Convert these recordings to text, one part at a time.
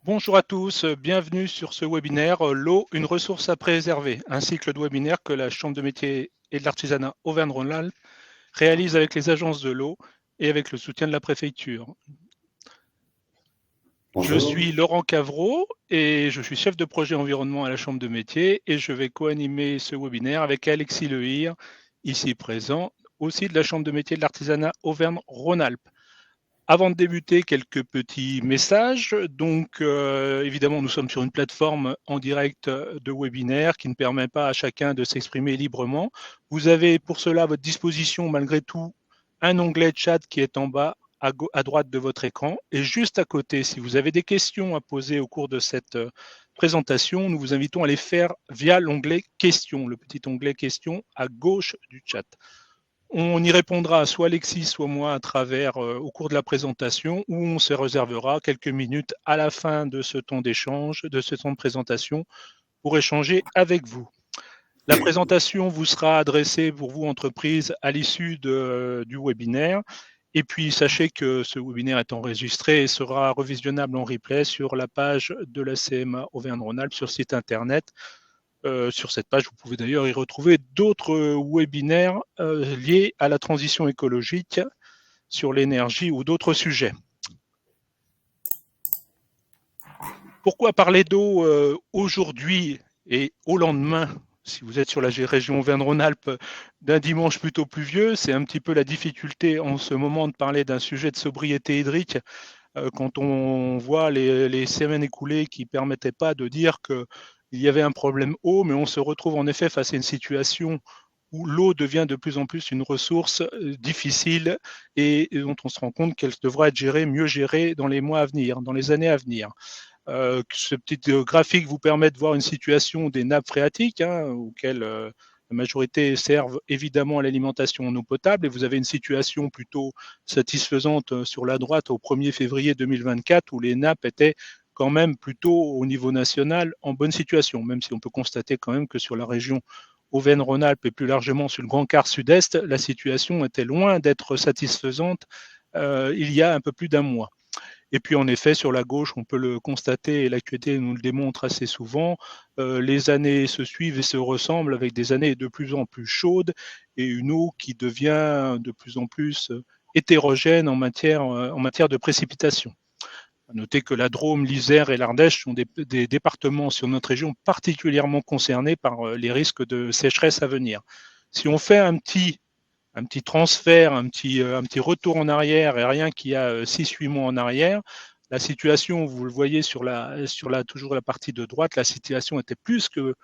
Bonjour à tous, bienvenue sur ce webinaire L'eau, une ressource à préserver, un cycle de webinaire que la Chambre de métiers et de l'artisanat Auvergne-Rhône-Alpes réalise avec les agences de l'eau et avec le soutien de la préfecture. Je Bonjour. suis Laurent Cavreau et je suis chef de projet environnement à la Chambre de métiers et je vais co-animer ce webinaire avec Alexis Lehir, ici présent, aussi de la Chambre de métiers de l'artisanat Auvergne-Rhône-Alpes. Avant de débuter, quelques petits messages. Donc, évidemment, nous sommes sur une plateforme en direct de webinaire qui ne permet pas à chacun de s'exprimer librement. Vous avez pour cela à votre disposition, malgré tout, un onglet chat qui est en bas à droite de votre écran. Et juste à côté, si vous avez des questions à poser au cours de cette présentation, nous vous invitons à les faire via l'onglet questions, le petit onglet questions à gauche du chat. On y répondra soit Alexis, soit moi à travers au cours de la présentation, où on se réservera quelques minutes à la fin de ce temps d'échange, de ce temps de présentation, pour échanger avec vous. La présentation vous sera adressée pour vous, entreprise, à l'issue du webinaire. Et puis, sachez que ce webinaire est enregistré et sera revisionnable en replay sur la page de la CMA Auvergne-Rhône-Alpes sur site internet. Sur cette page, vous pouvez d'ailleurs y retrouver d'autres webinaires liés à la transition écologique sur l'énergie ou d'autres sujets. Pourquoi parler d'eau aujourd'hui et au lendemain, si vous êtes sur la région Auvergne-Rhône-Alpes, d'un dimanche plutôt pluvieux? C'est un petit peu la difficulté en ce moment de parler d'un sujet de sobriété hydrique quand on voit les semaines écoulées qui ne permettaient pas de dire qu'il y avait un problème eau, mais on se retrouve en effet face à une situation où l'eau devient de plus en plus une ressource difficile et dont on se rend compte qu'elle devra être gérée, mieux gérée dans les mois à venir, dans les années à venir. Ce petit graphique vous permet de voir une situation des nappes phréatiques, auxquelles la majorité servent évidemment à l'alimentation en eau potable, et vous avez une situation plutôt satisfaisante sur la droite au 1er février 2024, où les nappes étaient quand même plutôt au niveau national en bonne situation, même si on peut constater quand même que sur la région Auvergne-Rhône-Alpes et plus largement sur le Grand Quart Sud-Est, la situation était loin d'être satisfaisante il y a un peu plus d'un mois. Et puis en effet, sur la gauche, on peut le constater, et l'actualité nous le démontre assez souvent, les années se suivent et se ressemblent avec des années de plus en plus chaudes et une eau qui devient de plus en plus hétérogène en matière de précipitation. À noter que la Drôme, l'Isère et l'Ardèche sont des départements sur notre région particulièrement concernés par les risques de sécheresse à venir. Si on fait un petit transfert, un petit retour en arrière et rien qu'il y a 6-8 mois en arrière, la situation, vous le voyez toujours la partie de droite, la situation était plus que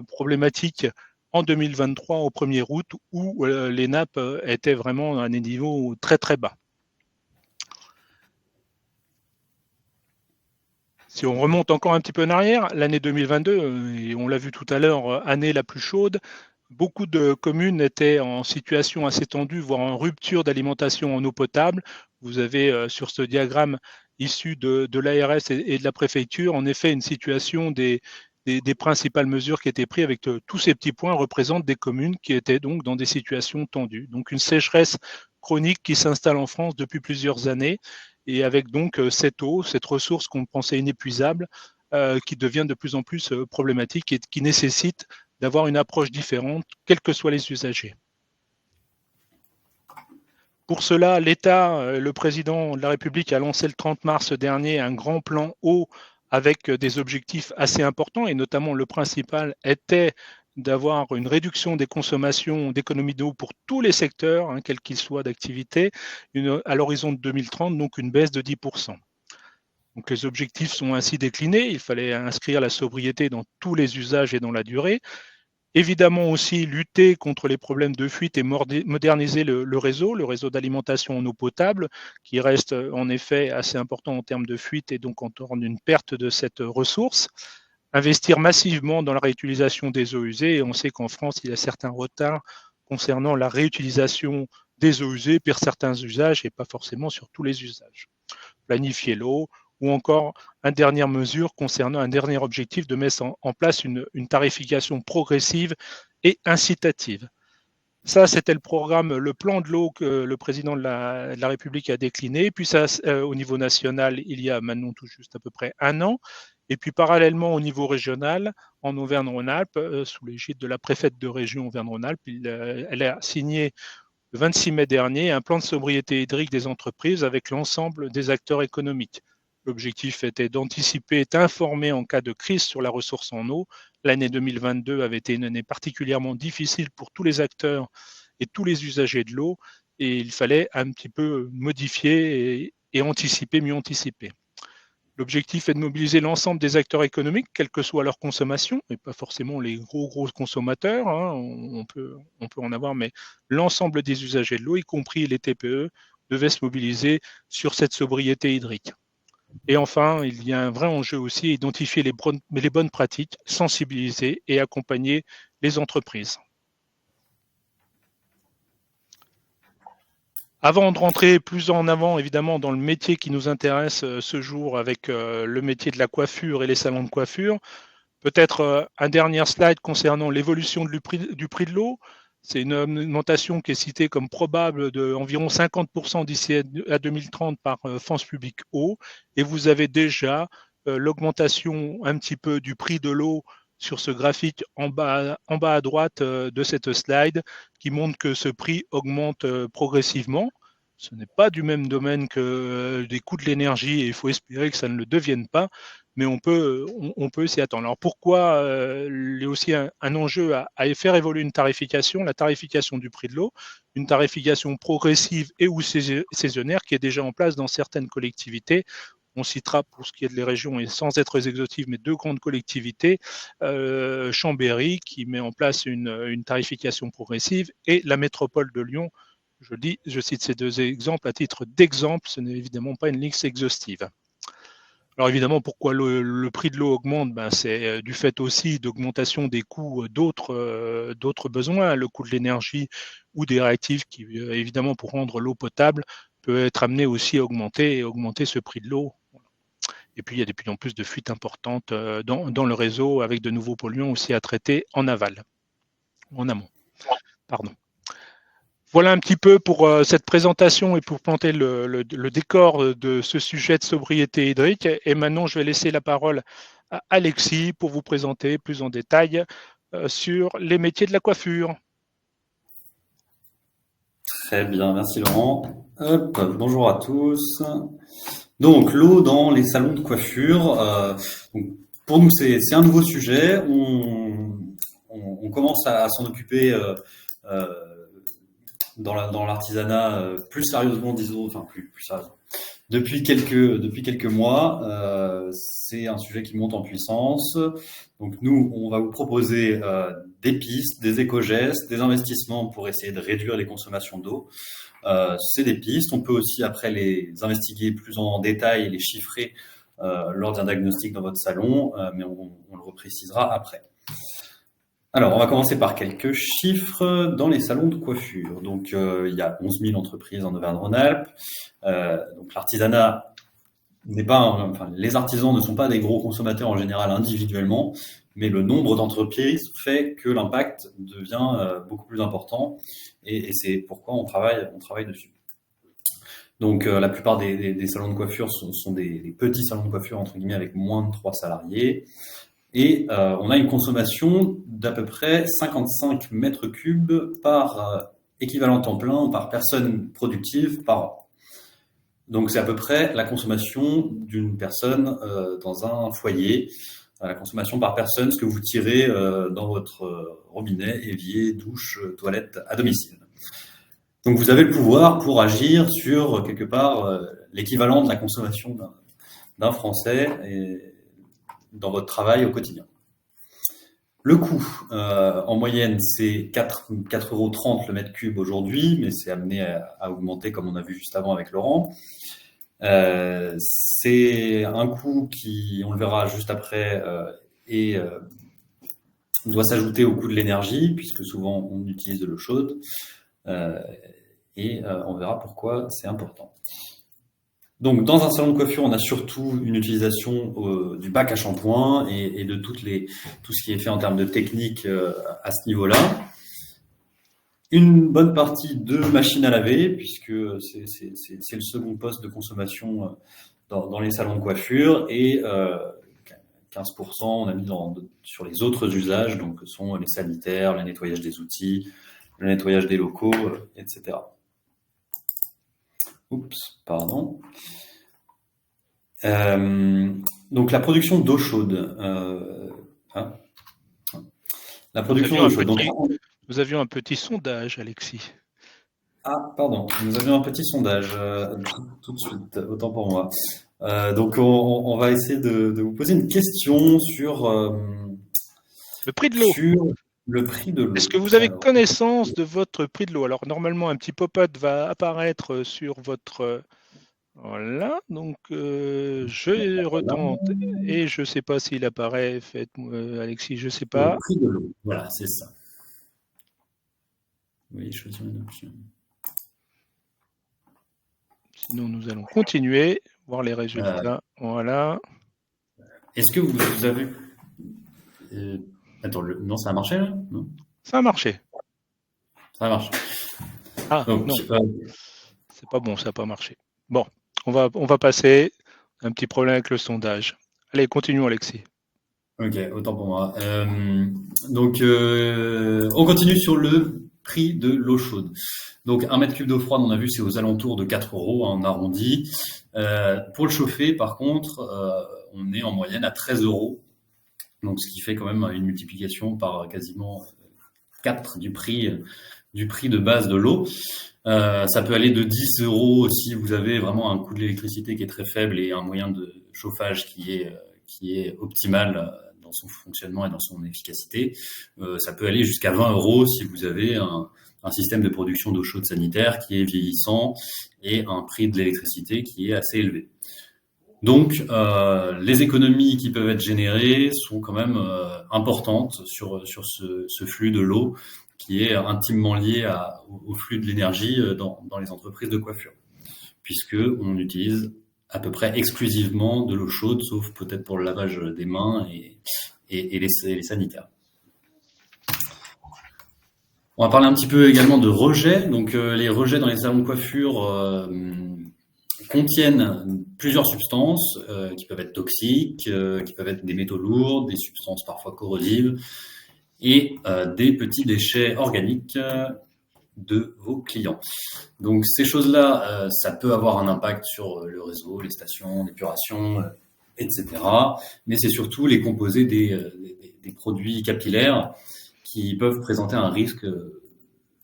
problématique en 2023 au 1er août où les nappes étaient vraiment à des niveaux très très bas. Si on remonte encore un petit peu en arrière, l'année 2022, et on l'a vu tout à l'heure, année la plus chaude, beaucoup de communes étaient en situation assez tendue, voire en rupture d'alimentation en eau potable. Vous avez sur ce diagramme issu de l'ARS et de la préfecture, en effet, une situation des principales mesures qui étaient prises avec tous ces petits points représentent des communes qui étaient donc dans des situations tendues. Donc une sécheresse chronique qui s'installe en France depuis plusieurs années et avec donc cette eau, cette ressource qu'on pensait inépuisable, qui devient de plus en plus problématique et qui nécessite d'avoir une approche différente, quels que soient les usagers. Pour cela, l'État, le président de la République a lancé le 30 mars dernier un grand plan eau avec des objectifs assez importants et notamment le principal était d'avoir une réduction des consommations d'économie d'eau pour tous les secteurs, quels qu'ils soient d'activité, à l'horizon de 2030, donc une baisse de 10%. Donc les objectifs sont ainsi déclinés, il fallait inscrire la sobriété dans tous les usages et dans la durée. Évidemment aussi lutter contre les problèmes de fuite et moderniser le réseau d'alimentation en eau potable, qui reste en effet assez important en termes de fuite et donc en termes d'une perte de cette ressource. Investir massivement dans la réutilisation des eaux usées, et on sait qu'en France, il y a certains retards concernant la réutilisation des eaux usées pour certains usages et pas forcément sur tous les usages. Planifier l'eau, ou encore une dernière mesure concernant un dernier objectif de mettre en place une tarification progressive et incitative. Ça, c'était le programme, le plan de l'eau que le président de la République a décliné. Puis ça, au niveau national, il y a maintenant tout juste à peu près 1 an. Et puis parallèlement au niveau régional, en Auvergne-Rhône-Alpes, sous l'égide de la préfète de région Auvergne-Rhône-Alpes, elle a signé le 26 mai dernier un plan de sobriété hydrique des entreprises avec l'ensemble des acteurs économiques. L'objectif était d'anticiper et d'informer en cas de crise sur la ressource en eau. L'année 2022 avait été une année particulièrement difficile pour tous les acteurs et tous les usagers de l'eau, et il fallait un petit peu modifier et anticiper, mieux anticiper. L'objectif est de mobiliser l'ensemble des acteurs économiques, quelle que soit leur consommation, et pas forcément les gros consommateurs, hein, on peut en avoir, mais l'ensemble des usagers de l'eau, y compris les TPE, devaient se mobiliser sur cette sobriété hydrique. Et enfin, il y a un vrai enjeu aussi, identifier les bonnes pratiques, sensibiliser et accompagner les entreprises. Avant de rentrer plus en avant, évidemment, dans le métier qui nous intéresse ce jour avec le métier de la coiffure et les salons de coiffure, peut-être un dernier slide concernant l'évolution du prix de l'eau. C'est une augmentation qui est citée comme probable d'environ 50% d'ici à 2030 par France Publique Eau. Et vous avez déjà l'augmentation un petit peu du prix de l'eau sur ce graphique en bas à droite de cette slide qui montre que ce prix augmente progressivement. Ce n'est pas du même domaine que des coûts de l'énergie et il faut espérer que ça ne le devienne pas, mais on peut s'y attendre. Alors pourquoi il y a aussi un enjeu à faire évoluer une tarification, la tarification du prix de l'eau, une tarification progressive et ou saisonnière qui est déjà en place dans certaines collectivités. On citera pour ce qui est de les régions, et sans être exhaustive, mais 2 grandes collectivités, Chambéry qui met en place une tarification progressive et la métropole de Lyon. Je cite ces 2 exemples à titre d'exemple, ce n'est évidemment pas une liste exhaustive. Alors évidemment, pourquoi le prix de l'eau augmente, c'est du fait aussi d'augmentation des coûts d'autres besoins, le coût de l'énergie ou des réactifs qui, évidemment, pour rendre l'eau potable, peut être amené aussi à augmenter ce prix de l'eau. Et puis, il y a de plus en plus de fuites importantes dans le réseau avec de nouveaux polluants aussi à traiter en aval, en amont. Pardon. Voilà un petit peu pour cette présentation et pour planter le décor de ce sujet de sobriété hydrique. Et maintenant, je vais laisser la parole à Alexis pour vous présenter plus en détail sur les métiers de la coiffure. Très bien, merci Laurent. Hop, bonjour à tous. Donc, l'eau dans les salons de coiffure. Donc, pour nous, c'est un nouveau sujet. On commence à s'en occuper euh, dans l'artisanat plus sérieusement, disons, enfin plus sérieusement. Depuis quelques mois, c'est un sujet qui monte en puissance. Donc nous, on va vous proposer des pistes, des éco-gestes, des investissements pour essayer de réduire les consommations d'eau. C'est des pistes. On peut aussi après les investiguer plus en détail et les chiffrer lors d'un diagnostic dans votre salon, mais on le reprécisera après. Alors, on va commencer par quelques chiffres dans les salons de coiffure. Donc, il y a 11 000 entreprises en Auvergne-Rhône-Alpes. Donc, l'artisanat n'est pas, enfin, les artisans ne sont pas des gros consommateurs en général individuellement, mais le nombre d'entreprises fait que l'impact devient beaucoup plus important, et c'est pourquoi on travaille dessus. Donc, la plupart des salons de coiffure sont des petits salons de coiffure entre guillemets avec moins de 3 salariés. Et on a une consommation d'à peu près 55 mètres cubes par équivalent temps plein, par personne productive par an. Donc c'est à peu près la consommation d'une personne dans un foyer, la consommation par personne, ce que vous tirez dans votre robinet, évier, douche, toilette à domicile. Donc vous avez le pouvoir pour agir sur quelque part l'équivalent de la consommation d'un Français et dans votre travail au quotidien. Le coût, en moyenne, c'est 4,30 € le mètre cube aujourd'hui, mais c'est amené à augmenter comme on a vu juste avant avec Laurent. C'est un coût qui, on le verra juste après, doit s'ajouter au coût de l'énergie, puisque souvent on utilise de l'eau chaude, et on verra pourquoi c'est important. Donc, dans un salon de coiffure, on a surtout une utilisation du bac à shampoing et de tout ce qui est fait en termes de technique à ce niveau-là. une bonne partie de machines à laver, puisque c'est le second poste de consommation dans les salons de coiffure, et 15% on a mis sur les autres usages, donc ce sont les sanitaires, le nettoyage des outils, le nettoyage des locaux, etc. Oups, pardon. Donc la production d'eau chaude. La production d'eau chaude. Nous avions un petit sondage, Alexis. Ah, pardon, nous avions un petit sondage tout de suite, autant pour moi. Donc on va essayer de vous poser une question sur le prix de l'eau. Sur le prix de l'eau. Est-ce que vous avez connaissance de votre prix de l'eau? Alors normalement, un petit pop-up va apparaître sur votre... Voilà, donc je retente et je ne sais pas s'il apparaît. Faites-moi, Alexis, je ne sais pas. Le prix de l'eau, voilà, c'est ça. Oui, choisir une option. Sinon, nous allons continuer, voir les résultats. Voilà. Est-ce que vous avez... Attends, non, ça a marché là? Non, ça a marché. Ça a marché. Ah, donc, non. C'est pas bon, ça n'a pas marché. Bon, on va passer. Un petit problème avec le sondage. Allez, continuons, Alexis. Ok, autant pour moi. Donc, on continue sur le prix de l'eau chaude. Donc, 1 mètre cube d'eau froide, on a vu, c'est aux alentours de 4 euros, en arrondi. Pour le chauffer, par contre, on est en moyenne à 13 euros. Donc, ce qui fait quand même une multiplication par quasiment 4 du prix de base de l'eau. Ça peut aller de 10 euros si vous avez vraiment un coût de l'électricité qui est très faible et un moyen de chauffage qui est optimal dans son fonctionnement et dans son efficacité. Ça peut aller jusqu'à 20 euros si vous avez un système de production d'eau chaude sanitaire qui est vieillissant et un prix de l'électricité qui est assez élevé. Donc, les économies qui peuvent être générées sont quand même importantes sur ce flux de l'eau qui est intimement lié au flux de l'énergie dans les entreprises de coiffure, puisque on utilise à peu près exclusivement de l'eau chaude, sauf peut-être pour le lavage des mains et les sanitaires. On va parler un petit peu également de rejets. Donc, les rejets dans les salons de coiffure contiennent plusieurs substances qui peuvent être toxiques, qui peuvent être des métaux lourds, des substances parfois corrosives et des petits déchets organiques de vos clients. Donc ces choses-là, ça peut avoir un impact sur le réseau, les stations d'épuration, etc. Mais c'est surtout les composés des produits capillaires qui peuvent présenter un risque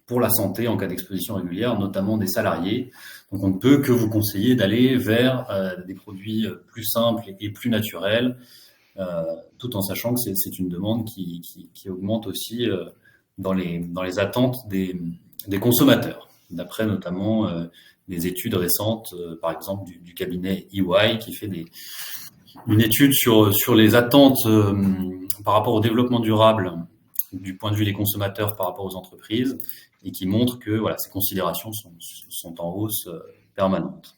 pour la santé en cas d'exposition régulière, notamment des salariés. Donc on ne peut que vous conseiller d'aller vers des produits plus simples et plus naturels, tout en sachant que c'est une demande qui augmente aussi dans les attentes des consommateurs, d'après notamment des études récentes, par exemple du cabinet EY, qui fait une étude sur les attentes par rapport au développement durable du point de vue des consommateurs par rapport aux entreprises, et qui montre que voilà, ces considérations sont en hausse permanente.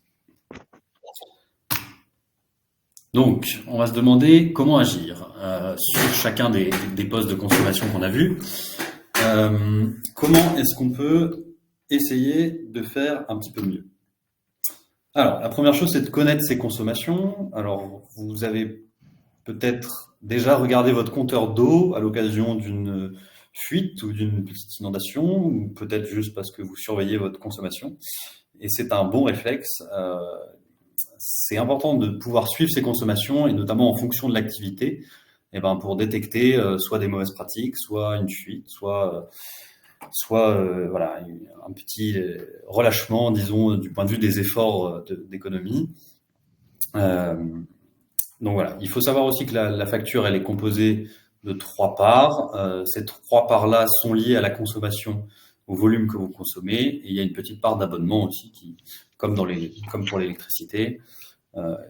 Donc, on va se demander comment agir sur chacun des postes de consommation qu'on a vus. Comment est-ce qu'on peut essayer de faire un petit peu mieux? Alors, la première chose, c'est de connaître ses consommations. Alors, vous avez peut-être déjà regardé votre compteur d'eau à l'occasion d'une fuite ou d'une petite inondation, ou peut-être juste parce que vous surveillez votre consommation. Et c'est un bon réflexe. C'est important de pouvoir suivre ses consommations, et notamment en fonction de l'activité, pour détecter soit des mauvaises pratiques, soit une fuite, soit voilà, un petit relâchement, disons, du point de vue des efforts d'économie. Donc voilà, il faut savoir aussi que la facture, elle est composée de 3 parts. Ces 3 parts-là sont liées à la consommation, au volume que vous consommez, et il y a une petite part d'abonnement aussi, qui, comme pour l'électricité,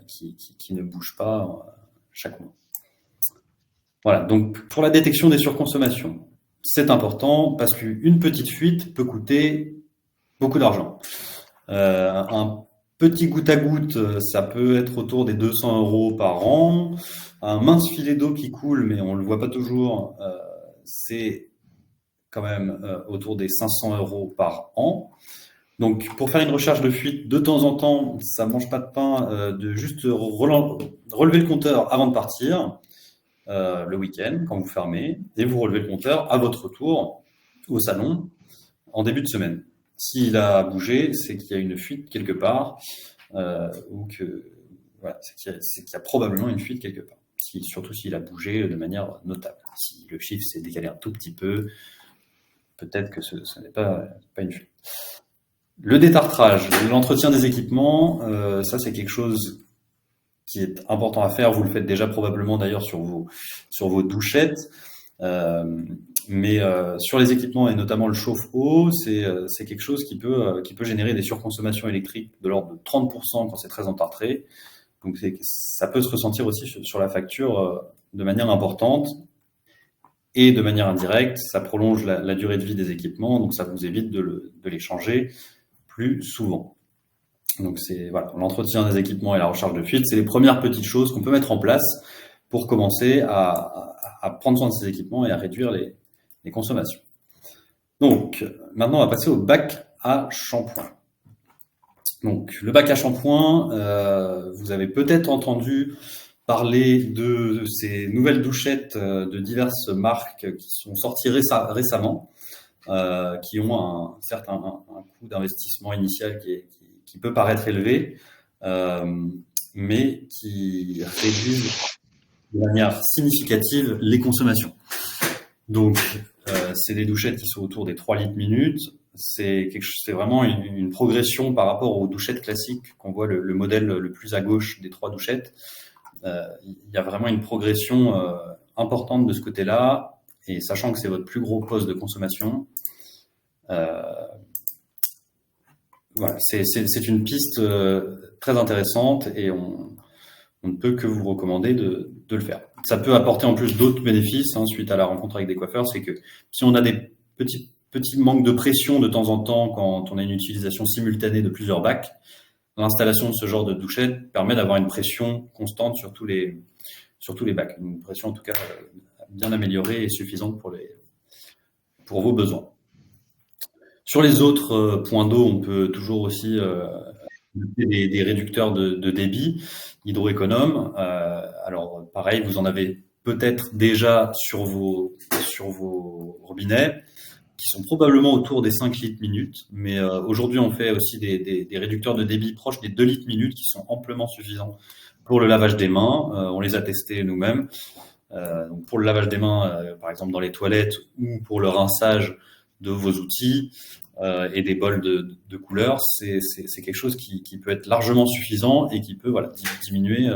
qui ne bouge pas chaque mois. Voilà, donc pour la détection des surconsommations, c'est important parce qu'une petite fuite peut coûter beaucoup d'argent. Un petit goutte à goutte, ça peut être autour des 200 euros par an. Un mince filet d'eau qui coule, mais on ne le voit pas toujours, c'est quand même autour des 500 € par an. Donc, pour faire une recherche de fuite, de temps en temps, ça mange pas de pain de juste relever le compteur avant de partir le week-end, quand vous fermez, et vous relevez le compteur à votre retour au salon en début de semaine. S'il a bougé, c'est qu'il y a une fuite quelque part, ou que voilà, c'est qu'il y a probablement une fuite quelque part. Surtout s'il a bougé de manière notable. Si le chiffre s'est décalé un tout petit peu, peut-être que ce n'est pas une fuite. Le détartrage, l'entretien des équipements, ça c'est quelque chose qui est important à faire. Vous le faites déjà probablement d'ailleurs sur vos douchettes. Mais sur les équipements et notamment le chauffe-eau, c'est quelque chose qui peut générer des surconsommations électriques de l'ordre de 30% quand c'est très entartré. Donc ça peut se ressentir aussi sur la facture de manière importante. Et de manière indirecte, ça prolonge la durée de vie des équipements, donc ça vous évite de les changer plus souvent. Donc voilà, l'entretien des équipements et la recharge de fuite, c'est les premières petites choses qu'on peut mettre en place pour commencer à prendre soin de ces équipements et à réduire les consommations. Donc maintenant, on va passer au bac à shampoing. Donc le bac à shampoing, vous avez peut-être entendu parler de ces nouvelles douchettes de diverses marques qui sont sorties récemment, qui ont certes un coût d'investissement initial qui peut paraître élevé, mais qui réduisent de manière significative les consommations. Donc, c'est des douchettes qui sont autour des 3 litres minute. C'est vraiment une progression par rapport aux douchettes classiques qu'on voit le modèle le plus à gauche des 3 douchettes. Il y a vraiment une progression importante de ce côté-là, et sachant que c'est votre plus gros poste de consommation, voilà, c'est une piste très intéressante et on ne peut que vous recommander de le faire. Ça peut apporter en plus d'autres bénéfices suite à la rencontre avec des coiffeurs, c'est que si on a des petits manques de pression de temps en temps quand on a une utilisation simultanée de plusieurs bacs, l'installation de ce genre de douchette permet d'avoir une pression constante sur tous les bacs. Une pression en tout cas bien améliorée et suffisante pour vos besoins. Sur les autres points d'eau, on peut toujours aussi des réducteurs de débit hydroéconomes. Alors pareil, vous en avez peut-être déjà sur vos robinets, qui sont probablement autour des 5 litres minute, mais aujourd'hui on fait aussi des réducteurs de débit proches des 2 litres minute qui sont amplement suffisants pour le lavage des mains. On les a testés nous-mêmes. Donc pour le lavage des mains, par exemple dans les toilettes, ou pour le rinçage de vos outils et des bols de couleur, c'est quelque chose qui peut être largement suffisant et qui peut diminuer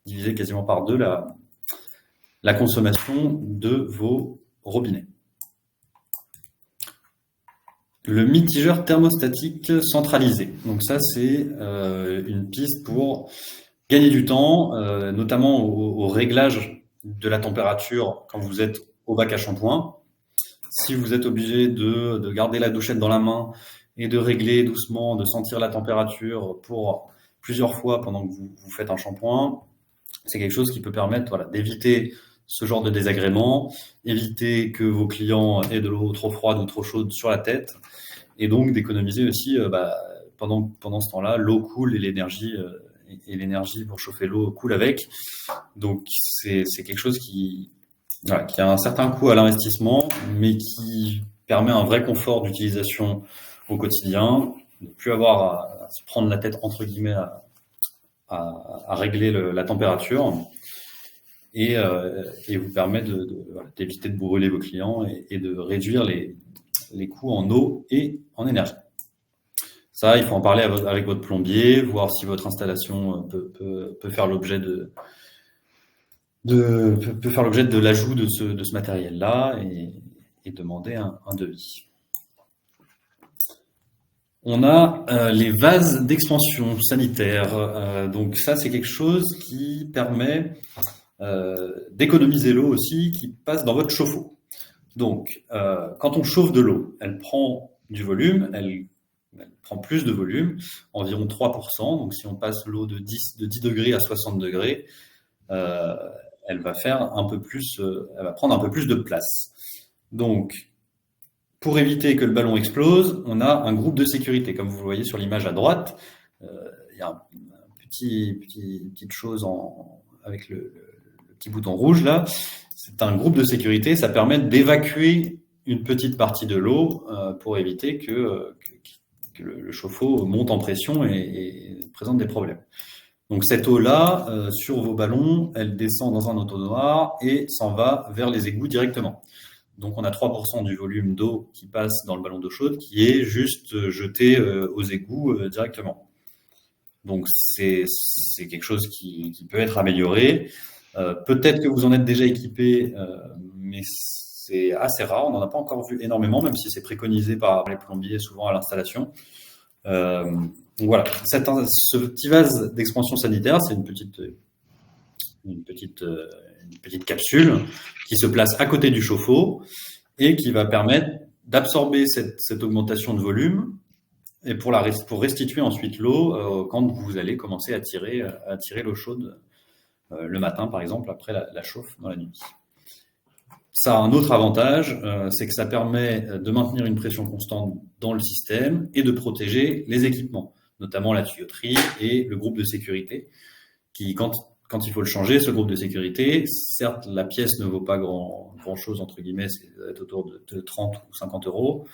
diviser quasiment par deux la consommation de vos robinets. Le mitigeur thermostatique centralisé. Donc ça, c'est une piste pour gagner du temps, notamment au réglage de la température quand vous êtes au bac à shampoing. Si vous êtes obligé de garder la douchette dans la main et de régler doucement, de sentir la température pour plusieurs fois pendant que vous faites un shampoing, c'est quelque chose qui peut permettre d'éviter ce genre de désagréments, éviter que vos clients aient de l'eau trop froide ou trop chaude sur la tête, et donc d'économiser aussi pendant ce temps-là, l'eau coule et l'énergie pour chauffer l'eau coule avec. Donc c'est quelque chose qui a un certain coût à l'investissement, mais qui permet un vrai confort d'utilisation au quotidien, de ne plus avoir à se prendre la tête entre guillemets à régler la température, et vous permet d'éviter de brûler vos clients et de réduire les coûts en eau et en énergie. Ça, il faut en parler avec votre plombier, voir si votre installation peut faire l'objet de l'ajout de ce matériel-là, et demander un devis. On a les vases d'expansion sanitaire. Donc ça, c'est quelque chose qui permet d'économiser l'eau aussi qui passe dans votre chauffe-eau. Donc, quand on chauffe de l'eau, elle prend du volume, elle prend plus de volume, environ 3%. Donc, si on passe l'eau de 10 degrés à 60 degrés, elle va faire elle va prendre un peu plus de place. Donc, pour éviter que le ballon explose, on a un groupe de sécurité. Comme vous le voyez sur l'image à droite, il y a petite chose avec le petit bouton rouge là. C'est un groupe de sécurité. Ça permet d'évacuer une petite partie de l'eau pour éviter que le chauffe-eau monte en pression et présente des problèmes. Donc cette eau-là, sur vos ballons, elle descend dans un entonnoir et s'en va vers les égouts directement. Donc on a 3% du volume d'eau qui passe dans le ballon d'eau chaude qui est juste jeté aux égouts directement. Donc c'est quelque chose qui peut être amélioré. Peut-être que vous en êtes déjà équipé, mais c'est assez rare. On n'en a pas encore vu énormément, même si c'est préconisé par les plombiers souvent à l'installation. Donc voilà, ce petit vase d'expansion sanitaire, c'est une petite capsule qui se place à côté du chauffe-eau et qui va permettre d'absorber cette augmentation de volume et pour restituer ensuite l'eau quand vous allez commencer à tirer l'eau chaude le matin, par exemple, après la chauffe dans la nuit. Ça a un autre avantage, c'est que ça permet de maintenir une pression constante dans le système et de protéger les équipements, notamment la tuyauterie et le groupe de sécurité, qui, quand il faut le changer, ce groupe de sécurité, certes, la pièce ne vaut pas grand-chose, entre guillemets, c'est autour de 30 ou 50 euros,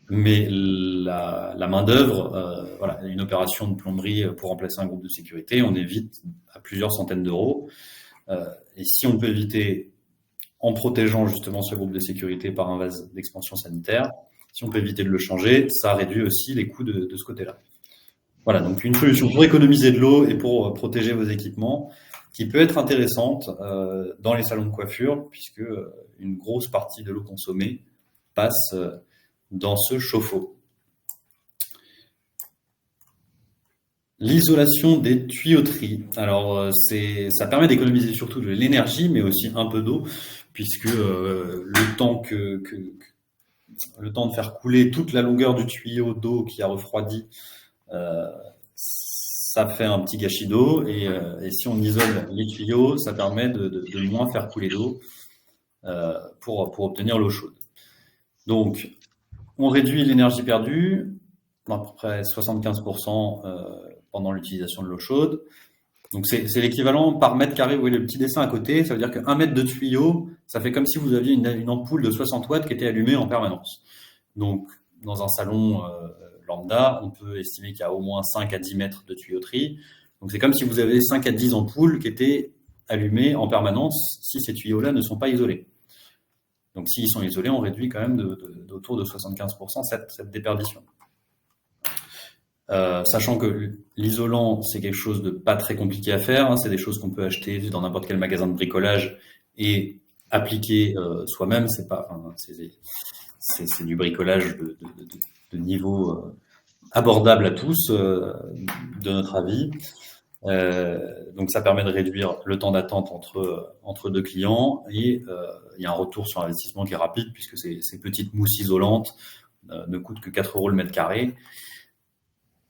mais la main-d'œuvre, voilà, une opération de plomberie pour remplacer un groupe de sécurité, on évite à plusieurs centaines d'euros. Et si on peut éviter, en protégeant justement ce groupe de sécurité par un vase d'expansion sanitaire, si on peut éviter de le changer, ça réduit aussi les coûts de ce côté-là. Voilà, donc une solution pour économiser de l'eau et pour protéger vos équipements, qui peut être intéressante dans les salons de coiffure, puisque une grosse partie de l'eau consommée passe dans ce chauffe-eau. L'isolation des tuyauteries. Alors, ça permet d'économiser surtout de l'énergie, mais aussi un peu d'eau, puisque le temps de faire couler toute la longueur du tuyau d'eau qui a refroidi, ça fait un petit gâchis d'eau, et si on isole les tuyaux, ça permet de moins faire couler d'eau pour obtenir l'eau chaude. Donc, on réduit l'énergie perdue d'à peu près 75% pendant l'utilisation de l'eau chaude. Donc, c'est l'équivalent par mètre carré. Vous voyez le petit dessin à côté, ça veut dire qu'un mètre de tuyau, ça fait comme si vous aviez une ampoule de 60 watts qui était allumée en permanence. Donc, dans un salon lambda, on peut estimer qu'il y a au moins 5 à 10 mètres de tuyauterie. Donc, c'est comme si vous avez 5 à 10 ampoules qui étaient allumées en permanence si ces tuyaux-là ne sont pas isolés. Donc, s'ils sont isolés, on réduit quand même d'autour de 75% cette déperdition. Sachant que l'isolant, c'est quelque chose de pas très compliqué à faire, hein, c'est des choses qu'on peut acheter dans n'importe quel magasin de bricolage et appliquer soi-même. C'est du bricolage de niveau abordable à tous, de notre avis. Donc ça permet de réduire le temps d'attente entre deux clients et il y a un retour sur investissement qui est rapide puisque ces petites mousses isolantes ne coûtent que 4 euros le mètre carré,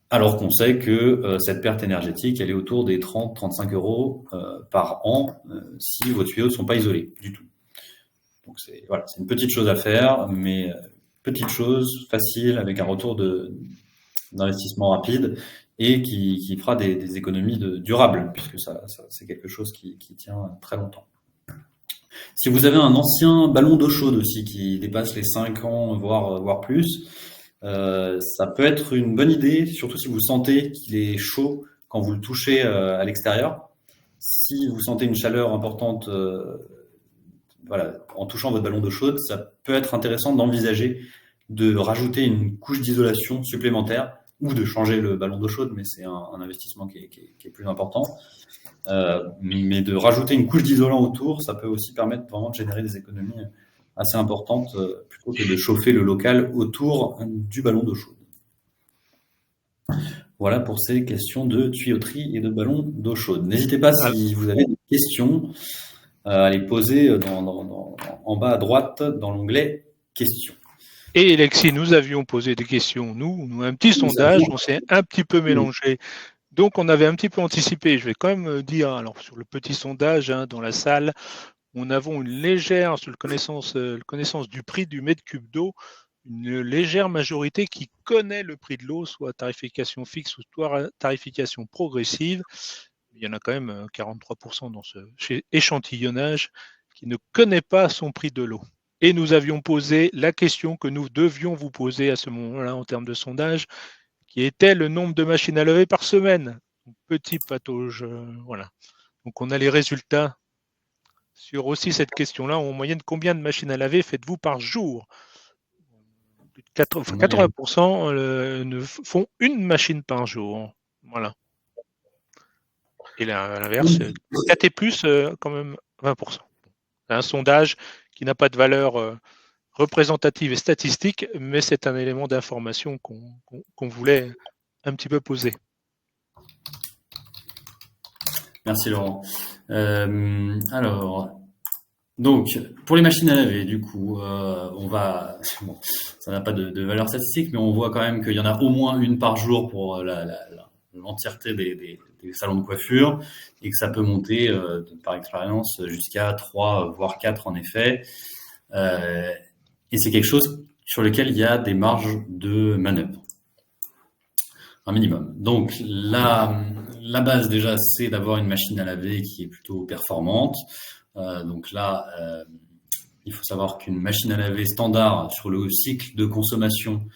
alors qu'on sait que cette perte énergétique elle est autour des 30-35 euros par an si vos tuyaux ne sont pas isolés du tout. Donc c'est une petite chose à faire, mais petite chose facile avec un retour d'investissement rapide et qui fera des économies durables, puisque ça c'est quelque chose qui tient très longtemps. Si vous avez un ancien ballon d'eau chaude aussi qui dépasse les 5 ans, voire plus, ça peut être une bonne idée, surtout si vous sentez qu'il est chaud quand vous le touchez à l'extérieur. Si vous sentez une chaleur importante en touchant votre ballon d'eau chaude, ça peut être intéressant d'envisager de rajouter une couche d'isolation supplémentaire ou de changer le ballon d'eau chaude, mais c'est un investissement qui est plus important. Mais de rajouter une couche d'isolant autour, ça peut aussi permettre vraiment de générer des économies assez importantes plutôt que de chauffer le local autour du ballon d'eau chaude. Voilà pour ces questions de tuyauterie et de ballon d'eau chaude. N'hésitez pas si vous avez des questions à les poser en bas à droite dans l'onglet questions. Et Alexis, nous avions posé des questions, nous un petit sondage, on s'est un petit peu mélangé. Donc on avait un petit peu anticipé, je vais quand même dire, alors sur le petit sondage dans la salle, nous avons une légère, sur le connaissance du prix du mètre cube d'eau, une légère majorité qui connaît le prix de l'eau, soit tarification fixe ou soit tarification progressive. Il y en a quand même 43% dans ce échantillonnage qui ne connaît pas son prix de l'eau. Et nous avions posé la question que nous devions vous poser à ce moment-là en termes de sondage, qui était le nombre de machines à laver par semaine. Petit patauge, voilà. Donc on a les résultats sur aussi cette question-là. En moyenne, combien de machines à laver faites-vous par jour? 80% ne font une machine par jour. Voilà. Et l'inverse, 4 et plus, quand même 20%. C'est un sondage qui n'a pas de valeur représentative et statistique, mais c'est un élément d'information qu'on voulait un petit peu poser. Merci Laurent. Alors, donc pour les machines à laver, du coup, on va, bon, ça n'a pas de valeur statistique, mais on voit quand même qu'il y en a au moins une par jour pour l'entièreté des salons de coiffure, et que ça peut monter par expérience jusqu'à 3 voire 4 en effet. Et c'est quelque chose sur lequel il y a des marges de manœuvre, un minimum. Donc la base déjà, c'est d'avoir une machine à laver qui est plutôt performante. Donc là, il faut savoir qu'une machine à laver standard sur le cycle de consommation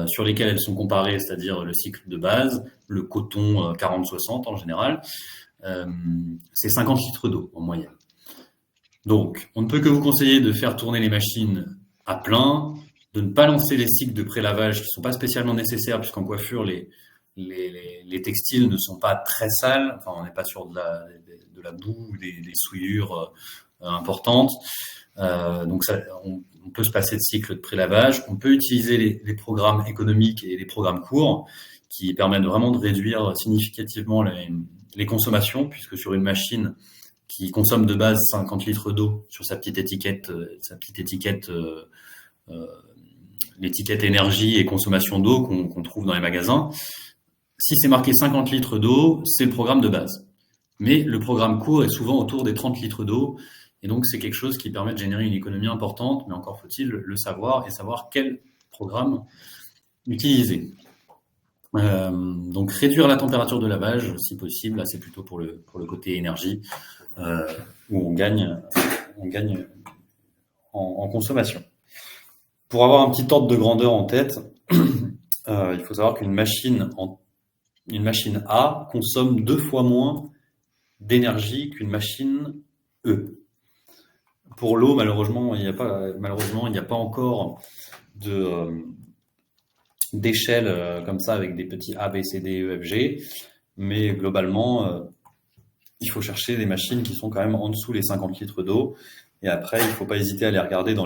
sur lesquels elles sont comparées, c'est-à-dire le cycle de base, le coton 40-60 en général, c'est 50 litres d'eau en moyenne. Donc, on ne peut que vous conseiller de faire tourner les machines à plein, de ne pas lancer les cycles de pré-lavage qui ne sont pas spécialement nécessaires, puisqu'en coiffure, les textiles ne sont pas très sales. Enfin, on n'est pas sur de la boue ou des souillures importantes. Donc, on peut se passer de cycle de pré-lavage. On peut utiliser les programmes économiques et les programmes courts qui permettent vraiment de réduire significativement les consommations, puisque sur une machine qui consomme de base 50 litres d'eau sur sa petite étiquette, l'étiquette énergie et consommation d'eau qu'on trouve dans les magasins. Si c'est marqué 50 litres d'eau, c'est le programme de base. Mais le programme court est souvent autour des 30 litres d'eau. Et donc, c'est quelque chose qui permet de générer une économie importante, mais encore faut-il le savoir et savoir quel programme utiliser. Donc, réduire la température de lavage, si possible. Là, c'est plutôt pour le côté énergie, où on gagne en consommation. Pour avoir un petit ordre de grandeur en tête, il faut savoir qu'une machine A consomme 2 fois moins d'énergie qu'une machine E. Pour l'eau, malheureusement, il n'y a pas encore d'échelle comme ça avec des petits A, B, C, D, E, F, G. Mais globalement, il faut chercher des machines qui sont quand même en dessous les 50 litres d'eau. Et après, il ne faut pas hésiter à les regarder dans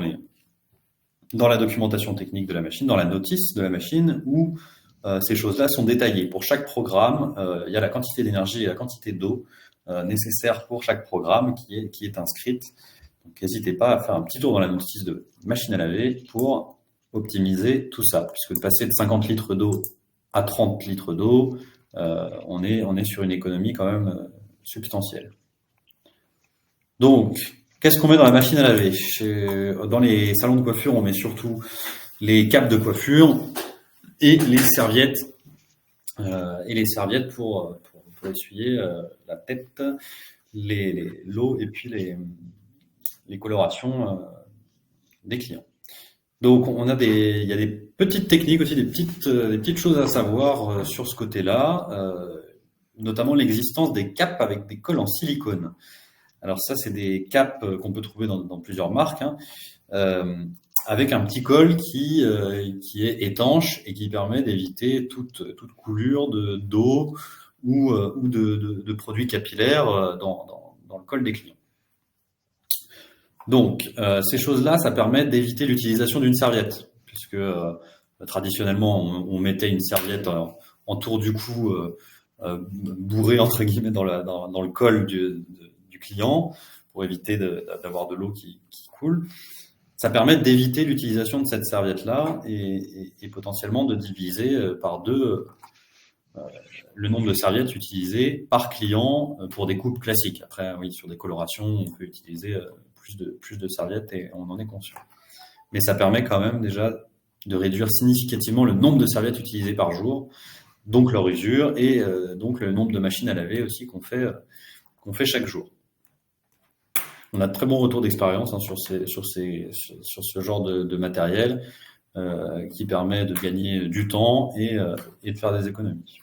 la documentation technique de la machine, dans la notice de la machine, où ces choses-là sont détaillées. Pour chaque programme, il y a la quantité d'énergie et la quantité d'eau nécessaire pour chaque programme qui est inscrite. Donc, n'hésitez pas à faire un petit tour dans la notice de machine à laver pour optimiser tout ça. Puisque de passer de 50 litres d'eau à 30 litres d'eau, on est sur une économie quand même substantielle. Donc, qu'est-ce qu'on met dans la machine à laver? Dans les salons de coiffure, on met surtout les capes de coiffure et les serviettes pour essuyer la tête, l'eau et puis les colorations des clients. Donc, il y a des petites techniques aussi, des petites choses à savoir sur ce côté-là, notamment l'existence des capes avec des cols en silicone. Alors ça, c'est des capes qu'on peut trouver dans plusieurs marques, avec un petit col qui est étanche et qui permet d'éviter toute coulure d'eau ou de produits capillaires dans le col des clients. Donc, ces choses-là, ça permet d'éviter l'utilisation d'une serviette, puisque traditionnellement, on mettait une serviette en tour du cou, bourrée entre guillemets dans le col du client pour éviter d'avoir de l'eau qui coule. Ça permet d'éviter l'utilisation de cette serviette-là et potentiellement de diviser par 2 le nombre de serviettes utilisées par client pour des coupes classiques. Après, oui, sur des colorations, on peut utiliser plus de serviettes et on en est conscient. Mais ça permet quand même déjà de réduire significativement le nombre de serviettes utilisées par jour, donc leur usure et donc le nombre de machines à laver aussi qu'on fait chaque jour. On a de très bons retours d'expérience sur ce genre de matériel qui permet de gagner du temps et de faire des économies.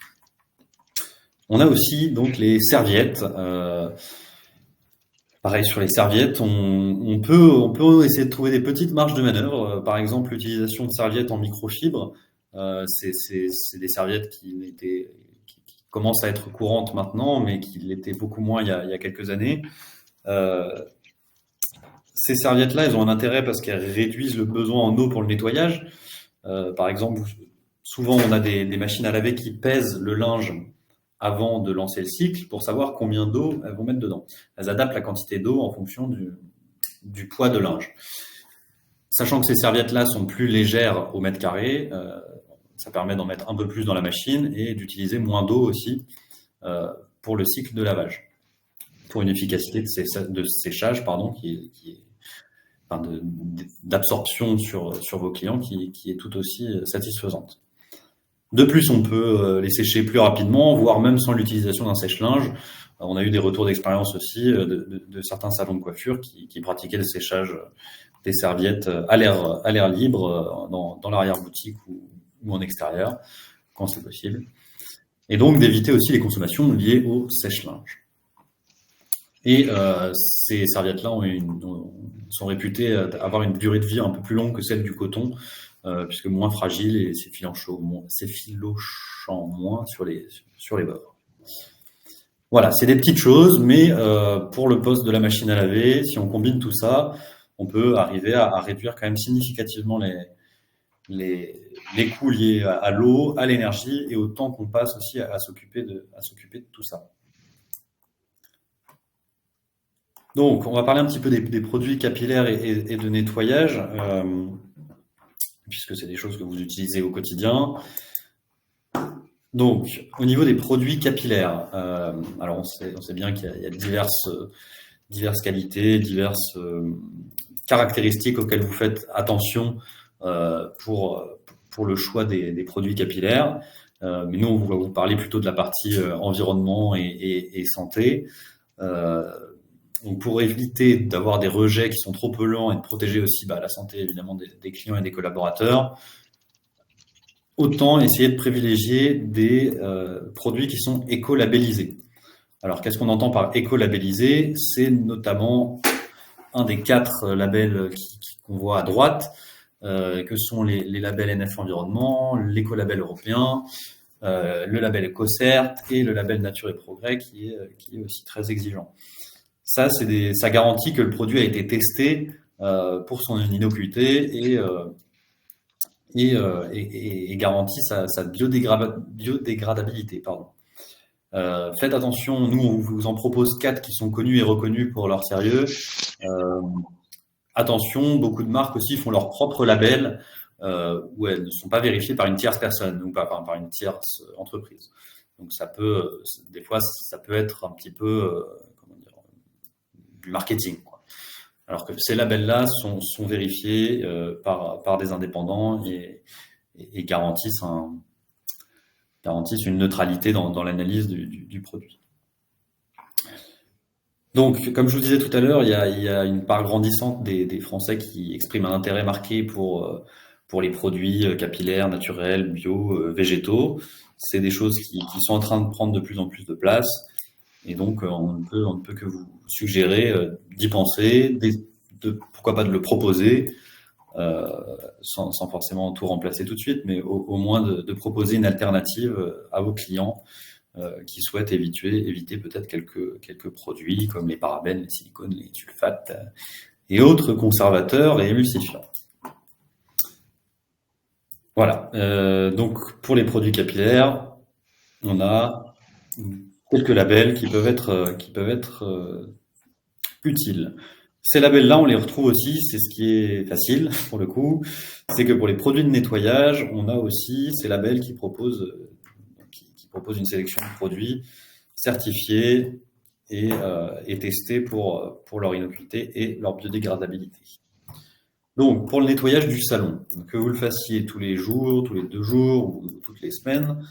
On a aussi donc les serviettes. Pareil sur les serviettes, on peut essayer de trouver des petites marges de manœuvre. Par exemple, l'utilisation de serviettes en microfibre, c'est des serviettes qui commencent à être courantes maintenant, mais qui l'étaient beaucoup moins il y a quelques années. Ces serviettes-là, elles ont un intérêt parce qu'elles réduisent le besoin en eau pour le nettoyage. Par exemple, souvent on a des machines à laver qui pèsent le linge avant de lancer le cycle pour savoir combien d'eau elles vont mettre dedans. Elles adaptent la quantité d'eau en fonction du poids de linge. Sachant que ces serviettes-là sont plus légères au mètre carré, ça permet d'en mettre un peu plus dans la machine et d'utiliser moins d'eau aussi pour le cycle de lavage. Pour une efficacité de séchage d'absorption sur vos clients qui est tout aussi satisfaisante. De plus, on peut les sécher plus rapidement, voire même sans l'utilisation d'un sèche-linge. On a eu des retours d'expérience aussi de certains salons de coiffure qui pratiquaient le séchage des serviettes à l'air libre dans l'arrière-boutique ou en extérieur, quand c'est possible. Et donc d'éviter aussi les consommations liées au sèche-linge. Et ces serviettes-là sont réputées avoir une durée de vie un peu plus longue que celle du coton, puisque moins fragile et s'effilochant moins sur les bords. Voilà, c'est des petites choses, mais pour le poste de la machine à laver, si on combine tout ça, on peut arriver à réduire quand même significativement les coûts liés à l'eau, à l'énergie et au temps qu'on passe aussi à s'occuper de tout ça. Donc, on va parler un petit peu des produits capillaires et de nettoyage, puisque c'est des choses que vous utilisez au quotidien. Donc, au niveau des produits capillaires, alors on sait bien qu'il y a diverses qualités, diverses caractéristiques auxquelles vous faites attention pour le choix des produits capillaires. Mais nous, on va vous parler plutôt de la partie environnement et santé. Donc pour éviter d'avoir des rejets qui sont trop polluants et de protéger aussi la santé évidemment des clients et des collaborateurs, autant essayer de privilégier des produits qui sont éco-labellisés. Alors qu'est-ce qu'on entend par éco-labellisé? C'est notamment un des 4 labels qu'on voit à droite, que sont les labels NF Environnement, l'écolabel européen, le label EcoCert et le label Nature et Progrès qui est aussi très exigeant. Ça garantit que le produit a été testé pour son innocuité et garantit sa biodégradabilité. Faites attention, nous on vous en propose 4 qui sont connus et reconnus pour leur sérieux. Attention, beaucoup de marques aussi font leur propre label où elles ne sont pas vérifiées par une tierce personne ou pas par une tierce entreprise. Donc des fois ça peut être un petit peu du marketing, quoi. Alors que ces labels-là sont vérifiés par des indépendants et garantissent une neutralité dans l'analyse du produit. Donc, comme je vous disais tout à l'heure, il y a une part grandissante des Français qui expriment un intérêt marqué pour les produits capillaires, naturels, bio, végétaux. C'est des choses qui sont en train de prendre de plus en plus de place. Et donc, on ne peut que vous suggérer d'y penser, pourquoi pas de le proposer, sans forcément tout remplacer tout de suite, mais au moins de proposer une alternative à vos clients qui souhaitent éviter peut-être quelques produits comme les parabènes, les silicones, les sulfates et autres conservateurs et émulsifiants. Voilà. Donc, pour les produits capillaires, on a quelques labels qui peuvent être utiles. Ces labels-là, on les retrouve aussi, c'est ce qui est facile pour le coup, c'est que pour les produits de nettoyage, on a aussi ces labels qui proposent une sélection de produits certifiés et testés pour leur innocuité et leur biodégradabilité. Donc, pour le nettoyage du salon, que vous le fassiez tous les jours, tous les 2 jours ou toutes les semaines,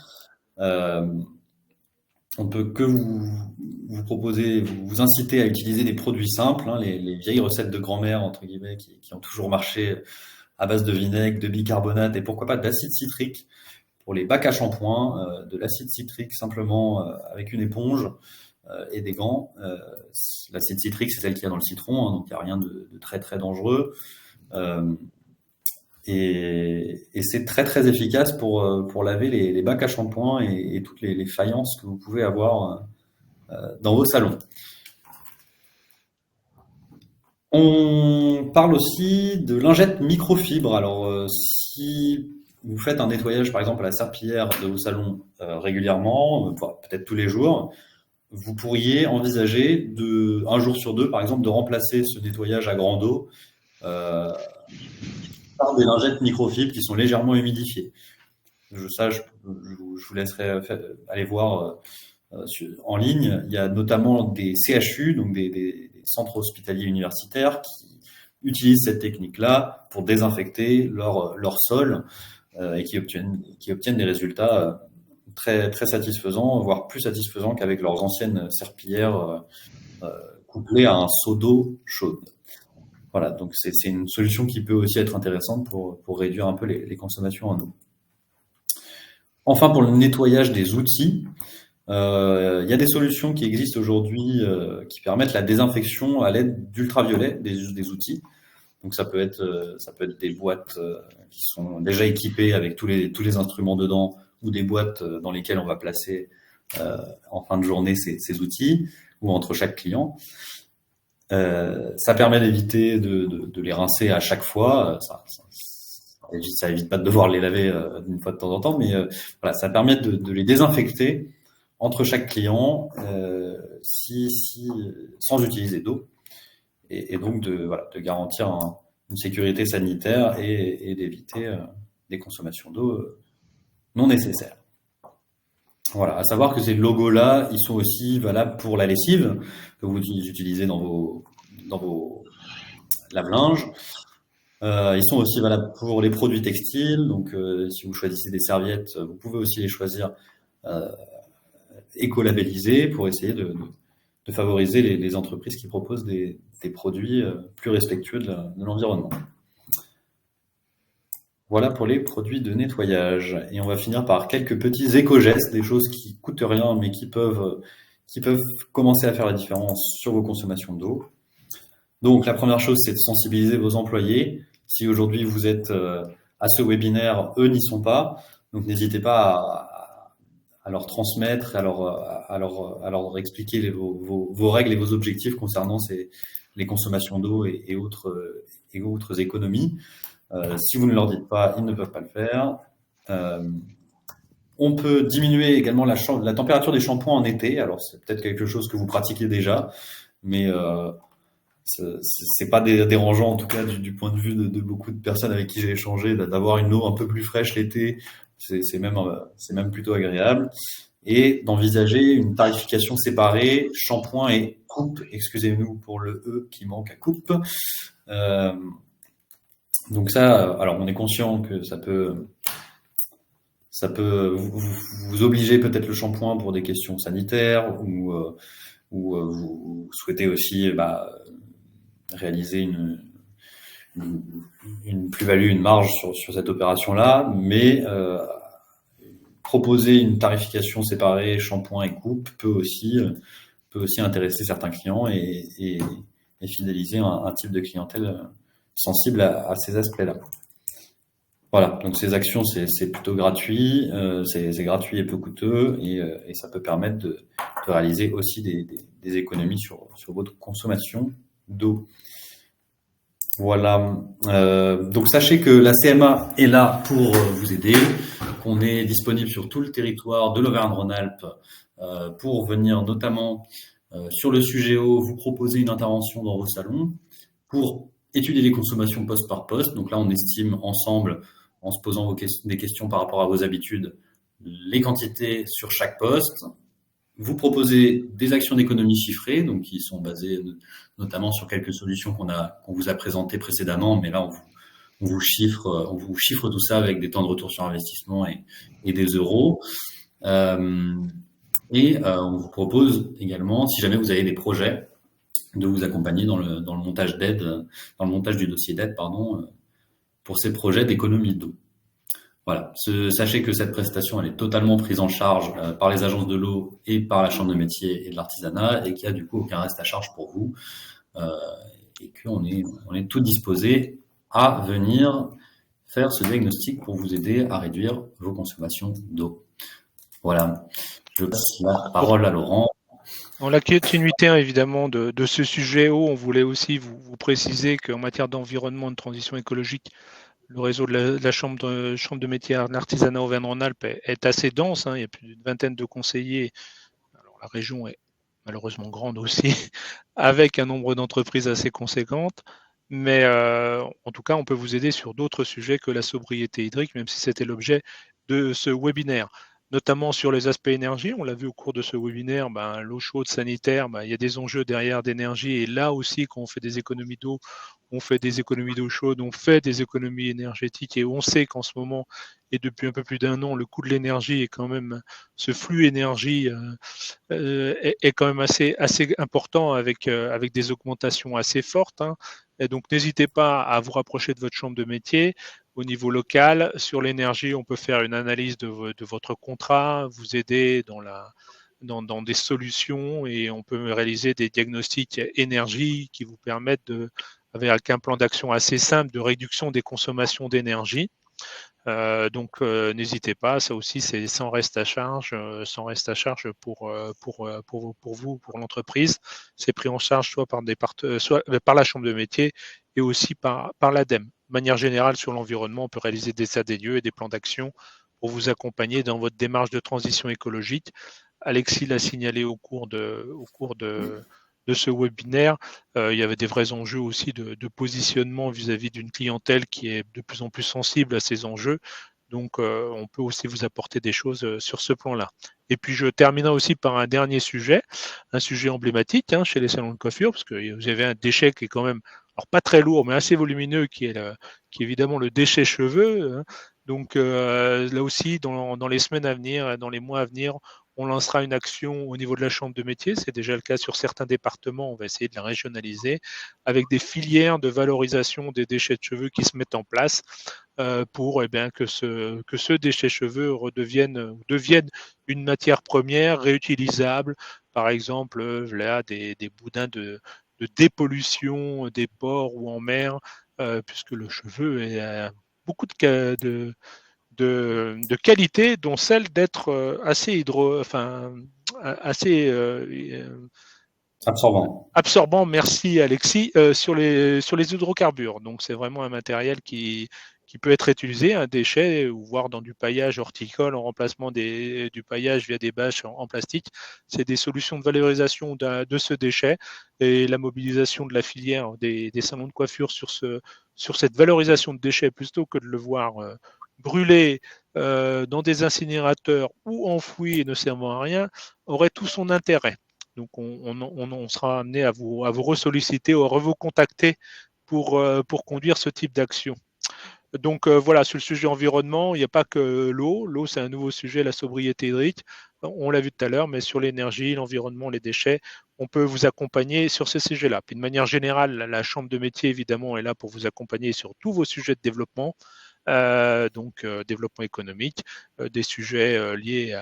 on peut que vous proposer, vous inciter à utiliser des produits simples, hein, les vieilles recettes de grand-mère, entre guillemets, qui ont toujours marché à base de vinaigre, de bicarbonate et pourquoi pas d'acide citrique. Pour les bacs à shampoing, de l'acide citrique simplement avec une éponge et des gants. L'acide citrique, c'est celle qu'il y a dans le citron, hein, donc il n'y a rien de très très dangereux. Et c'est très très efficace pour laver les bacs à shampoing et toutes les faïences que vous pouvez avoir dans vos salons. On parle aussi de lingettes microfibres. Alors, si vous faites un nettoyage, par exemple, à la serpillière de vos salons régulièrement, peut-être tous les jours, vous pourriez envisager un jour sur 2, par exemple, de remplacer ce nettoyage à grande eau par des lingettes microfibres qui sont légèrement humidifiées. Je vous laisserai aller voir en ligne. Il y a notamment des CHU, donc des centres hospitaliers universitaires, qui utilisent cette technique-là pour désinfecter leur sol et qui obtiennent des résultats très, très satisfaisants, voire plus satisfaisants qu'avec leurs anciennes serpillières couplées à un seau d'eau chaude. Voilà, donc c'est une solution qui peut aussi être intéressante pour réduire un peu les consommations en eau. Enfin, pour le nettoyage des outils, il y a des solutions qui existent aujourd'hui qui permettent la désinfection à l'aide d'ultraviolet des outils. Donc ça peut être des boîtes qui sont déjà équipées avec tous les instruments dedans, ou des boîtes dans lesquelles on va placer en fin de journée ces outils, ou entre chaque client. Ça permet d'éviter de les rincer à chaque fois. Ça évite pas de devoir les laver d'une fois de temps en temps, mais voilà, ça permet de les désinfecter entre chaque client sans utiliser d'eau, et donc de garantir une sécurité sanitaire et d'éviter des consommations d'eau non nécessaires. Voilà, à savoir que ces logos-là, ils sont aussi valables pour la lessive que vous utilisez dans vos lave-linges. Ils sont aussi valables pour les produits textiles. Donc, si vous choisissez des serviettes, vous pouvez aussi les choisir éco-labellisées pour essayer de favoriser les entreprises qui proposent des produits plus respectueux de l'environnement. Voilà pour les produits de nettoyage. Et on va finir par quelques petits éco-gestes, des choses qui coûtent rien, mais qui peuvent commencer à faire la différence sur vos consommations d'eau. Donc, la première chose, c'est de sensibiliser vos employés. Si aujourd'hui vous êtes à ce webinaire, eux n'y sont pas. Donc, n'hésitez pas à leur transmettre, à leur expliquer vos règles et vos objectifs concernant les consommations d'eau et autres économies. Si vous ne leur dites pas, ils ne peuvent pas le faire. On peut diminuer également la température des shampoings en été. Alors, c'est peut-être quelque chose que vous pratiquez déjà, mais c'est pas dérangeant, en tout cas du point de vue de beaucoup de personnes avec qui j'ai échangé, d'avoir une eau un peu plus fraîche l'été. C'est même plutôt agréable. Et d'envisager une tarification séparée, shampoing et coupe. Excusez-nous pour le E qui manque à coupe. Donc ça, alors on est conscient que ça peut vous obliger peut-être le shampoing pour des questions sanitaires, ou vous souhaitez aussi réaliser une plus-value, une marge sur cette opération-là, mais proposer une tarification séparée, shampoing et coupe, peut aussi intéresser certains clients et fidéliser un type de clientèle sensible à ces aspects-là. Voilà, donc ces actions, c'est plutôt gratuit, c'est gratuit et peu coûteux, et ça peut permettre de réaliser aussi des économies sur votre consommation d'eau. Voilà, donc sachez que la CMA est là pour vous aider, qu'on est disponible sur tout le territoire de l'Auvergne-Rhône-Alpes pour venir notamment sur le sujet eau, vous proposer une intervention dans vos salons pour étudier les consommations poste par poste. Donc là, on estime ensemble, en se posant des questions par rapport à vos habitudes, les quantités sur chaque poste. vous proposez des actions d'économie chiffrées, donc qui sont basées notamment sur quelques solutions qu'on vous a présentées précédemment, mais là on vous chiffre tout ça avec des temps de retour sur investissement et des euros. On vous propose également, si jamais vous avez des projets, de vous accompagner dans le montage dans le montage du dossier d'aide, pardon, pour ces projets d'économie d'eau. Voilà. Sachez que cette prestation, elle est totalement prise en charge par les agences de l'eau et par la Chambre de métier et de l'artisanat, et qu'il n'y a du coup aucun reste à charge pour vous, et qu'on est tout disposé à venir faire ce diagnostic pour vous aider à réduire vos consommations d'eau. Voilà. Je passe la parole à Laurent. Dans la continuité, évidemment, de ce sujet eau, on voulait aussi vous préciser qu'en matière d'environnement et de transition écologique, le réseau de la chambre de métier et d'artisanat Auvergne-Rhône-Alpes est assez dense. Il y a plus d'une vingtaine de conseillers. Alors, la région est malheureusement grande aussi, avec un nombre d'entreprises assez conséquentes. Mais en tout cas, on peut vous aider sur d'autres sujets que la sobriété hydrique, même si c'était l'objet de ce webinaire, notamment sur les aspects énergie. On l'a vu au cours de ce webinaire, l'eau chaude sanitaire, il y a des enjeux derrière d'énergie. Et là aussi, quand on fait des économies d'eau, on fait des économies d'eau chaude, on fait des économies énergétiques. Et on sait qu'en ce moment, et depuis un peu plus d'un an, le coût de l'énergie est quand même, ce flux énergie est quand même assez important avec des augmentations assez fortes. Et donc, n'hésitez pas à vous rapprocher de votre chambre de métier. Au niveau local, sur l'énergie, on peut faire une analyse de votre contrat, vous aider dans des solutions, et on peut réaliser des diagnostics énergie qui vous permettent avec un plan d'action assez simple de réduction des consommations d'énergie. Donc n'hésitez pas, ça aussi c'est sans reste à charge pour vous, pour l'entreprise. C'est pris en charge soit par la chambre de métier et aussi par l'ADEME. De manière générale, sur l'environnement, on peut réaliser des états des lieux et des plans d'action pour vous accompagner dans votre démarche de transition écologique. Alexis l'a signalé au cours de ce webinaire. Il y avait des vrais enjeux aussi de positionnement vis-à-vis d'une clientèle qui est de plus en plus sensible à ces enjeux. Donc, on peut aussi vous apporter des choses sur ce plan-là. Et puis, je terminerai aussi par un dernier sujet, un sujet emblématique chez les salons de coiffure, parce que vous avez un déchet qui est quand même, alors pas très lourd, mais assez volumineux, qui est évidemment le déchet cheveux. Donc, là aussi, dans les semaines à venir, dans les mois à venir, on lancera une action au niveau de la chambre de métier. C'est déjà le cas sur certains départements. On va essayer de la régionaliser avec des filières de valorisation des déchets de cheveux qui se mettent en place pour que ce déchet cheveux devienne une matière première réutilisable. Par exemple, des boudins de dépollution des ports ou en mer, puisque le cheveu a beaucoup de qualité, dont celle d'être assez absorbant, merci Alexis, sur les hydrocarbures. Donc c'est vraiment un matériel qui peut être utilisé, un déchet, ou voire dans du paillage horticole en remplacement du paillage via des bâches en plastique. C'est des solutions de valorisation de ce déchet, et la mobilisation de la filière des salons de coiffure sur cette valorisation de déchets, plutôt que de le voir brûlé dans des incinérateurs ou enfoui et ne servant à rien, aurait tout son intérêt. Donc, on sera amené à vous ressolliciter ou à vous contacter pour conduire ce type d'action. Donc, voilà, sur le sujet environnement, il n'y a pas que l'eau. L'eau, c'est un nouveau sujet, la sobriété hydrique. On l'a vu tout à l'heure, mais sur l'énergie, l'environnement, les déchets, on peut vous accompagner sur ces sujets-là. Puis, de manière générale, la chambre de métier, évidemment, est là pour vous accompagner sur tous vos sujets de développement, développement économique, des sujets liés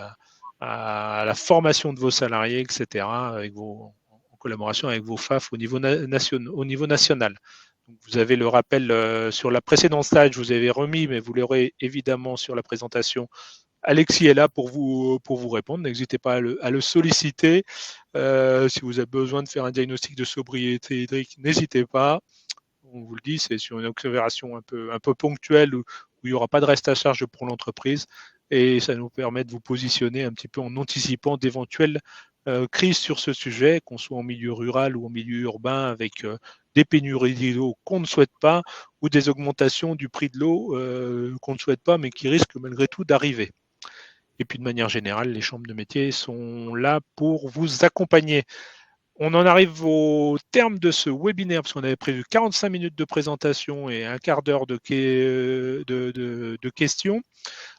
à la formation de vos salariés, etc., en collaboration avec vos FAF au niveau national. Donc, vous avez le rappel sur la précédente slide, je vous avais remis, mais vous l'aurez évidemment sur la présentation. Alexis est là pour vous répondre. N'hésitez pas à le solliciter. Si vous avez besoin de faire un diagnostic de sobriété hydrique, n'hésitez pas. On vous le dit, c'est sur une accélération un peu ponctuelle où il n'y aura pas de reste à charge pour l'entreprise, et ça nous permet de vous positionner un petit peu en anticipant d'éventuelles crises sur ce sujet, qu'on soit en milieu rural ou en milieu urbain, avec des pénuries d'eau qu'on ne souhaite pas, ou des augmentations du prix de l'eau qu'on ne souhaite pas, mais qui risquent malgré tout d'arriver. Et puis de manière générale, les chambres de métier sont là pour vous accompagner. On en arrive au terme de ce webinaire parce qu'on avait prévu 45 minutes de présentation et un quart d'heure de questions.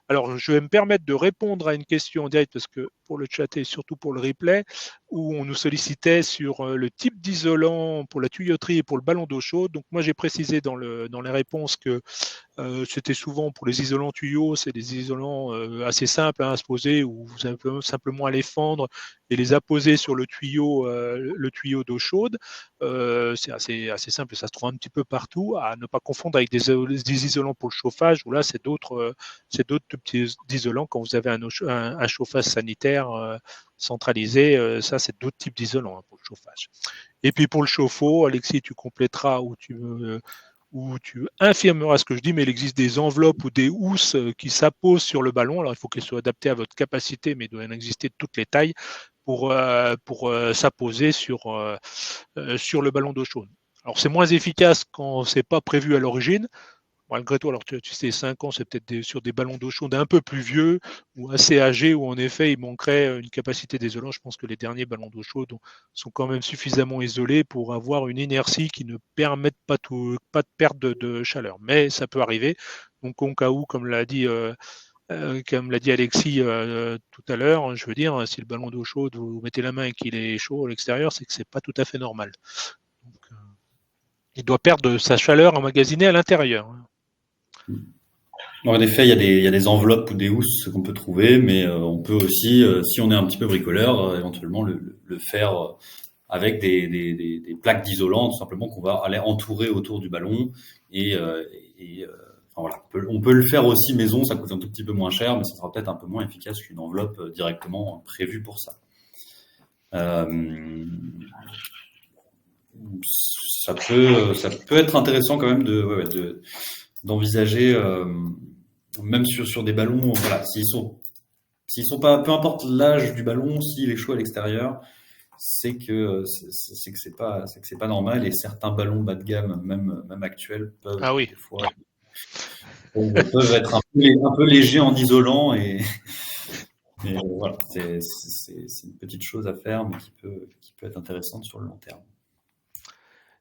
Alors, je vais me permettre de répondre à une question en direct parce que pour le chat et surtout pour le replay, où on nous sollicitait sur le type d'isolant pour la tuyauterie et pour le ballon d'eau chaude. Donc, moi, j'ai précisé dans les réponses que c'était souvent pour les isolants tuyaux, c'est des isolants assez simples à se poser où vous avez simplement à les fendre et les apposer sur le tuyau d'eau chaude. C'est assez simple et ça se trouve un petit peu partout, à ne pas confondre avec des isolants pour le chauffage où là c'est d'autres types d'isolants. Quand vous avez un chauffage sanitaire centralisé, ça c'est d'autres types d'isolants pour le chauffage. Et puis pour le chauffe-eau, Alexis, tu compléteras où tu infirmeras ce que je dis, mais il existe des enveloppes ou des housses qui s'apposent sur le ballon. Alors, il faut qu'elles soient adaptées à votre capacité, mais il doit en exister de toutes les tailles pour s'apposer sur le ballon d'eau chaude. Alors, c'est moins efficace quand c'est pas prévu à l'origine. Malgré tout, alors tu sais, 5 ans, c'est peut-être sur des ballons d'eau chaude un peu plus vieux ou assez âgés où en effet il manquerait une capacité d'isolant. Je pense que les derniers ballons d'eau chaude sont quand même suffisamment isolés pour avoir une inertie qui ne permette pas de perte de chaleur. Mais ça peut arriver. Donc au cas où, comme l'a dit Alexis tout à l'heure, je veux dire, si le ballon d'eau chaude, vous mettez la main et qu'il est chaud à l'extérieur, c'est que c'est pas tout à fait normal. Donc, il doit perdre sa chaleur emmagasinée à l'intérieur. En effet, il y a des enveloppes ou des housses qu'on peut trouver, mais on peut aussi, si on est un petit peu bricoleur, éventuellement le faire avec des plaques d'isolant, tout simplement, qu'on va aller entourer autour du ballon. Enfin, voilà, on peut le faire aussi maison, ça coûte un tout petit peu moins cher, mais ça sera peut-être un peu moins efficace qu'une enveloppe directement prévue pour ça. Ça peut être intéressant quand même d'envisager, même sur des ballons, voilà, s'ils sont pas, peu importe l'âge du ballon, s'il est chaud à l'extérieur, c'est que c'est pas normal, et certains ballons bas de gamme, même actuels, peuvent des fois peuvent être un peu légers en isolant, et voilà, c'est une petite chose à faire, mais qui peut être intéressante sur le long terme.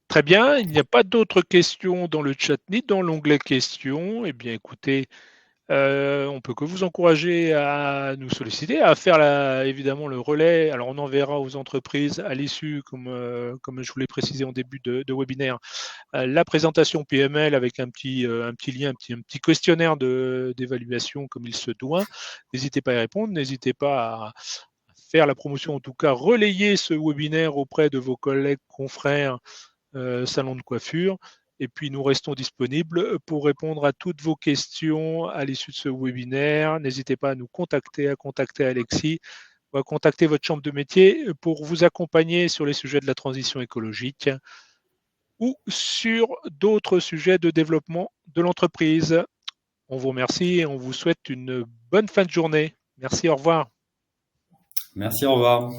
Très bien, il n'y a pas d'autres questions dans le chat ni dans l'onglet questions. Eh bien, écoutez, on ne peut que vous encourager à nous solliciter, à faire évidemment le relais. Alors, on enverra aux entreprises à l'issue, comme je vous l'ai précisé en début de webinaire, la présentation PML avec un petit lien, un petit questionnaire d'évaluation comme il se doit. N'hésitez pas à y répondre, n'hésitez pas à faire la promotion, en tout cas relayer ce webinaire auprès de vos collègues, confrères, salon de coiffure. Et puis, nous restons disponibles pour répondre à toutes vos questions à l'issue de ce webinaire. N'hésitez pas à nous contacter, à contacter Alexis, ou à contacter votre chambre de métier pour vous accompagner sur les sujets de la transition écologique ou sur d'autres sujets de développement de l'entreprise. On vous remercie et on vous souhaite une bonne fin de journée. Merci, au revoir. Merci, au revoir.